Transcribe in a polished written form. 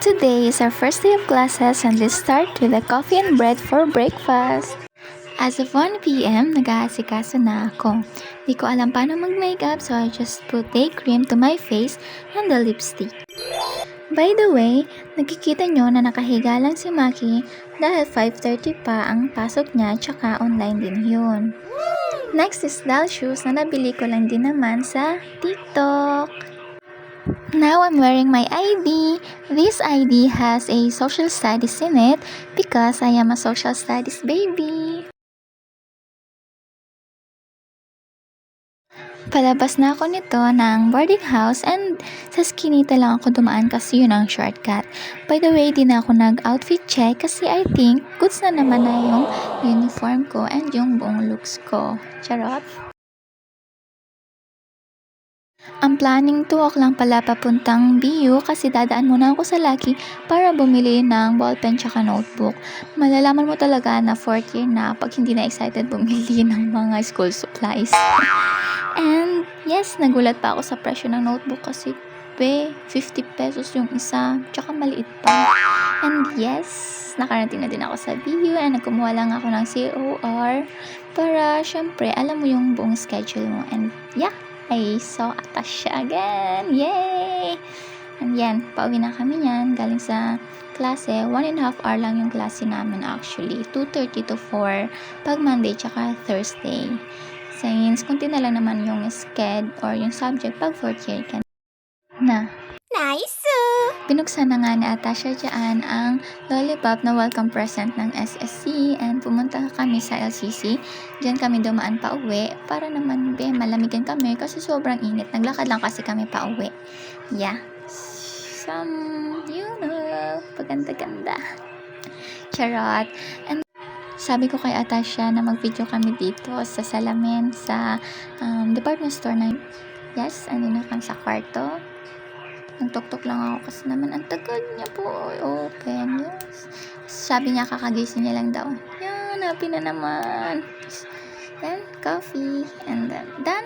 Today is our first day of classes and let's start with a coffee and bread for breakfast. As of 1 p.m., nag-aasikaso na ako. Di ko alam paano mag-makeup so I just put day cream to my face and the lipstick. By the way, nakikita nyo na nakahiga lang si Maki dahil 5:30 pa ang pasok niya tsaka online din yun. Next is doll shoes na nabili ko lang din naman sa TikTok. Now I'm wearing my ID. This ID has a social studies in it because I am a social studies baby. Palabas na ako nito ng boarding house and sa Skinita lang ako dumaan kasi yun ang shortcut. By the way, di na ako nag-outfit check kasi I think goods na naman na yung uniform ko and yung buong looks ko. Charot! Ang planning 2 o'clock lang pala papuntang BU kasi dadaan muna ako sa Lucky para bumili ng ballpen tsaka notebook. Malalaman mo talaga na 4th year na pag hindi na excited bumili ng mga school supplies. And yes, nagulat pa ako sa presyo ng notebook kasi 50 pesos yung isa, tsaka maliit pa. And yes, nakarating na din ako sa BU and nagkumuha lang ako ng COR para syempre alam mo yung buong schedule mo. And yeah, I saw Atasha again! Yay! And yan, pauwi na kami yan. Galing sa klase, 1.5 hour lang yung klase namin actually. 2:30 to 4 pag Monday tsaka Thursday. Since kunti na lang naman yung sked or yung subject pag 4th year ka na. Nice! Binuksan na nga ni Atasha dyan ang lollipop na welcome present ng SSC and pumunta kami sa LCC. Diyan kami dumaan pa uwi para naman malamigan kami kasi sobrang init. Naglakad lang kasi kami pa uwi. Yeah. Paganda-ganda. Charot. And sabi ko kay Atasha na mag-video kami dito sa salamin sa department store na yes, andun na kami sa kwarto. Nagtok-tok lang ako kasi naman ang tagal niya po open. Yes. Sabi niya kakagising niya lang daw. Yan, happy na naman. Then, coffee. And then, done.